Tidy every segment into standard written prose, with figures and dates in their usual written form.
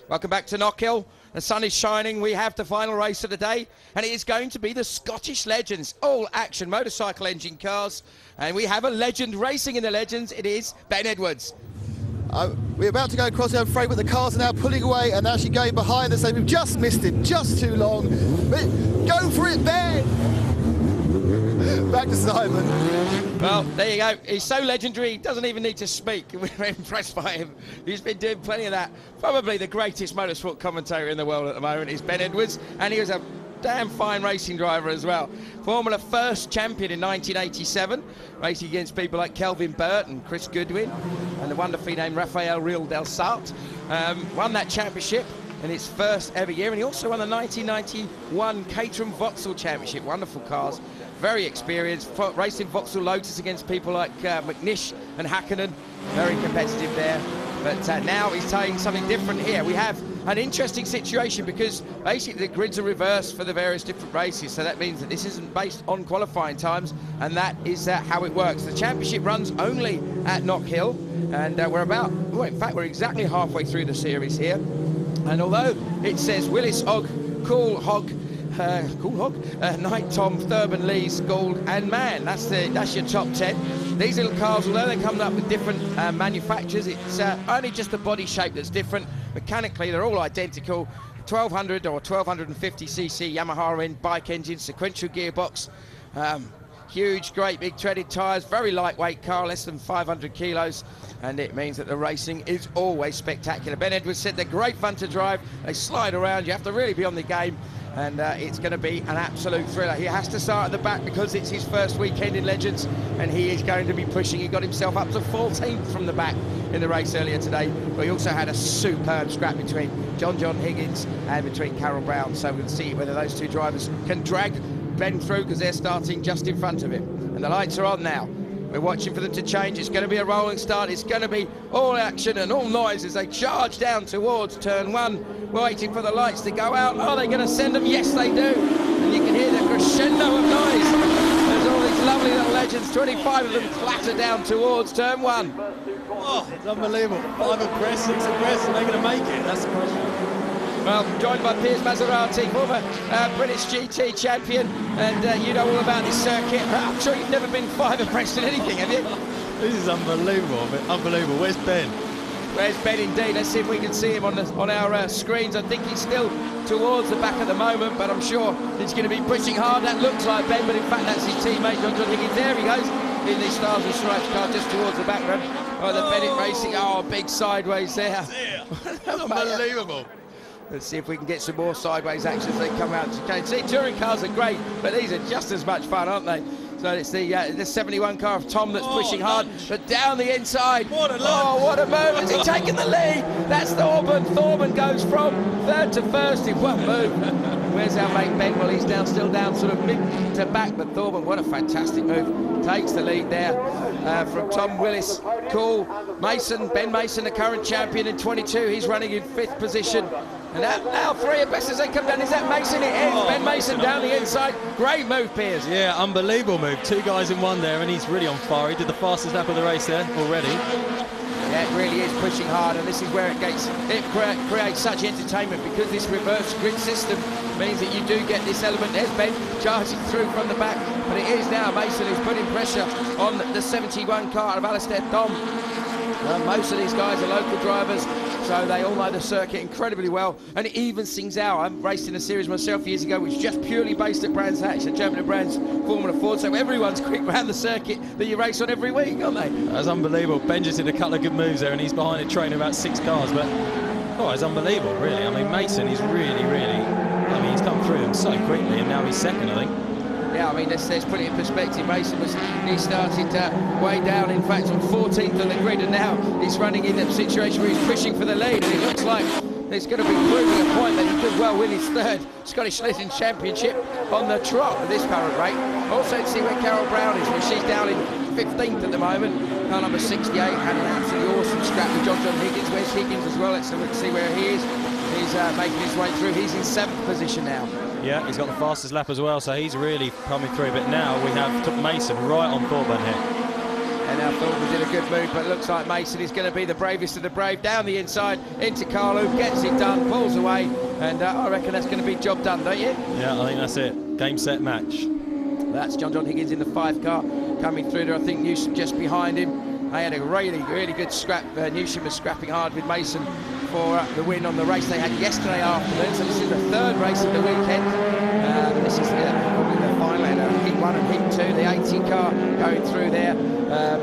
Welcome back to Knockhill. The sun is shining. We have the final race of the day, and it is going to be the Scottish Legends, all-action motorcycle engine cars. And we have a legend racing in the Legends. It is Ben Edwards. We're about to go across the freight, but the cars are now pulling away and actually going behind us. We've just missed him, just too long. But go for it, Ben! Back to Simon. Well, there you go. He's so legendary, he doesn't even need to speak. We're impressed by him. He's been doing plenty of that. Probably the greatest motorsport commentator in the world at the moment is Ben Edwards, and he was a damn fine racing driver as well. Formula First champion in 1987, racing against people like Kelvin Burt and Chris Goodwin, and the wonderfully named Rafael Real del Sart. Won that championship in its first ever year, and he also won the 1991 Caterham Vauxhall Championship. Wonderful cars, very experienced, racing Vauxhall Lotus against people like McNish and Hakkinen, very competitive there. But now he's taking something different here. We have an interesting situation because basically the grids are reversed for the various different races, so that means that this isn't based on qualifying times, and that is how it works. The championship runs only at Knockhill, and we're exactly halfway through the series here. And although it says Willis, Og, Cool Hog, Knight, Tom, Thurban, Lees, Gould and Man, that's your top 10. These little cars, although they come up with different manufacturers, it's only just the body shape that's different. Mechanically, they're all identical. 1200 or 1250cc Yamaha bike engine, sequential gearbox, huge, great big treaded tyres, very lightweight car, less than 500 kilos, and it means that the racing is always spectacular. Ben Edwards said they're great fun to drive, they slide around, you have to really be on the game, and it's going to be an absolute thriller. He has to start at the back because it's his first weekend in Legends, and he is going to be pushing. He got himself up to 14th from the back in the race earlier today, but he also had a superb scrap between John Higgins and between Carol Brown, so we'll see whether those two drivers can drag Ben through because they're starting just in front of him. And the lights are on now. We're watching for them to change. It's going to be a rolling start. It's going to be all action and all noise as they charge down towards turn one, waiting for the lights to go out. Are they going to send them? Yes, they do. And you can hear the crescendo of noise. There's all these lovely little Legends, 25 of them clatter down towards turn one. Oh, it's unbelievable. 5 abreast, 6 abreast, are they going to make it? That's the question. Well, joined by Piers Maserati, former British GT champion, and you know all about this circuit. I'm sure you've never been 5 abreast in anything, have you? This is unbelievable, unbelievable. Where's Ben? Where's Ben indeed? Let's see if we can see him on our screens. I think he's still towards the back at the moment, but I'm sure he's going to be pushing hard. That looks like Ben, but in fact that's his teammate, John Higgins. There he goes, in the Stars and Stripes car just towards the background. Oh, the Bennett Racing, oh, big sideways there. Unbelievable. Let's see if we can get some more sideways action as they come out. You can see touring cars are great, but these are just as much fun, aren't they? So it's the 71 car of Tom that's pushing hard, but down the inside. What a lunge. Oh, what a move. Has he taken the lead? That's Thorban. Thorban goes from third to first in one move. Where's our mate Ben? Well, he's still down sort of mid to back, but Thorban, what a fantastic move. Takes the lead there from Tom Willis. Cool. Mason, Ben Mason, the current champion in 22. He's running in 5th position. And now 3 abreast as they come down. Is that Mason? It is. Ben Mason down the inside. Great move, Piers. Yeah, unbelievable move. 2 guys in one there, and he's really on fire. He did the fastest lap of the race there already. Yeah, it really is pushing hard, and this is where it creates such entertainment, because this reverse grid system means that you do get this element. There's Ben charging through from the back, but it is now Mason who's putting pressure on the 71 car of Alistair Thom. Most of these guys are local drivers, so they all know the circuit incredibly well, and it even sings out. I raced in a series myself years ago which was just purely based at Brands Hatch, at German Brands Formula Ford, so everyone's quick around the circuit that you race on every week, aren't they? That's unbelievable. Ben just did a couple of good moves there, and he's behind a train of about 6 cars, but it's unbelievable, really. I mean, Mason is really, he's come through them so quickly, and now he's second, I think. Yeah, I mean, let's put it in perspective. Mason he started way down, in fact, on 14th on the grid, and now he's running in a situation where he's pushing for the lead, and it looks like it's going to be proving a point that he could well win his 3rd Scottish Legends Championship on the trot at this current rate. Also, to see where Carol Brown is, where she's down in 15th at the moment. Car number 68 had an absolutely awesome scrap with John Higgins. Where's Higgins as well? Let's see where he is. He's making his way through. He's in 7th position now. Yeah, he's got the fastest lap as well, so he's really coming through. But now we have Mason right on Thorburn here. And now thought we did a good move, but looks like Mason is going to be the bravest of the brave. Down the inside into Carlo, gets it done, pulls away, and I reckon that's going to be job done, don't you? Yeah, I think that's it. Game, set, match. That's John Higgins in the 5 car coming through there. I think Newsom just behind him. They had a really good scrap. Newsom was scrapping hard with Mason for the win on the race they had yesterday afternoon. So this is the 3rd race of the weekend. This is probably the final, heat 1 and heat 2. The 80 car going through there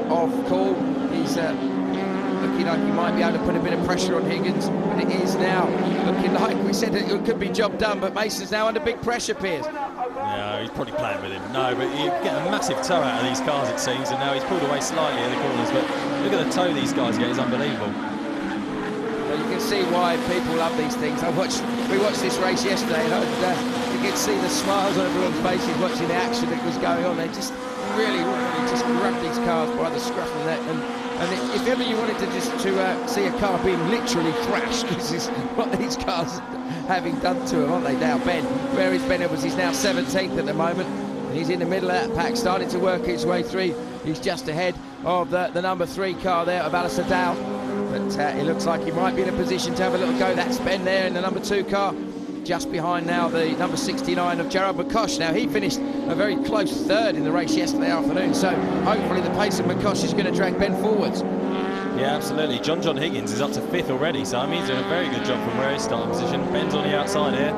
off call. He's looking like he might be able to put a bit of pressure on Higgins, but it is now looking like we said it could be job done, but Mason's now under big pressure, Piers. Yeah, he's probably playing with him. No, but you get a massive toe out of these cars, it seems, and now he's pulled away slightly in the corners, but look at the toe these guys get, it's unbelievable. Well, you can see why people love these things. We watched this race yesterday, and you could see the smiles on everyone's faces watching the action that was going on. They just really just grabbed these cars by the scruff of the neck, and if ever you wanted to see a car being literally thrashed, this is what these cars having done to him, aren't they? Now Ben, where is Ben Edwards? He's now 17th at the moment. He's in the middle of that pack, starting to work his way through. He's just ahead of the number 3 car there of Alistair Dow. But it looks like he might be in a position to have a little go. That's Ben there in the number 2 car. Just behind now the number 69 of Gerard McCosh. Now he finished a very close 3rd in the race yesterday afternoon. So hopefully the pace of McCosh is going to drag Ben forwards. Yeah, absolutely. John Higgins is up to 5th already, so I mean he's doing a very good job from where he's starting position. Ben's on the outside here.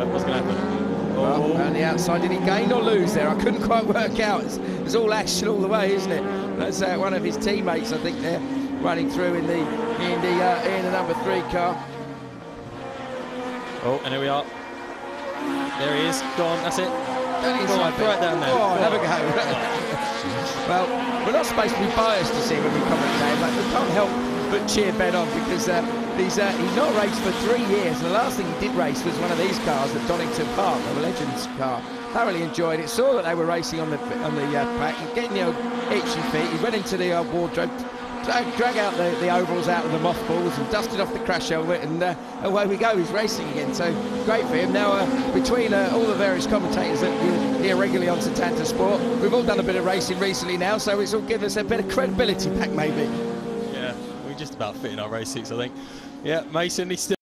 What's going to happen? Well, on the outside, did he gain or lose there? I couldn't quite work out. It's all action all the way, isn't it? That's one of his teammates, I think, there running through in the number 3 car. Oh, and here we are. There he is. Gone. That's it. Inside, right down there. Oh, have a go. Well, we're not supposed to be biased to see when we commentate, but we can't help but cheer Ben on because he's not raced for 3 years. And the last thing he did race was one of these cars at Donington Park, the Legends car. Thoroughly enjoyed it. Saw that they were racing on the pack and getting the old itchy feet. He went into the wardrobe, drag out the overalls out of the mothballs and dusted off the crash helmet, and away we go. He's racing again. So great for him. Now between all the various commentators that you hear regularly on Setanta Sport, we've all done a bit of racing recently now, so it's all given us a bit of credibility back maybe. Yeah, we just about fit in our race suits, I think. Yeah, Mason, he's still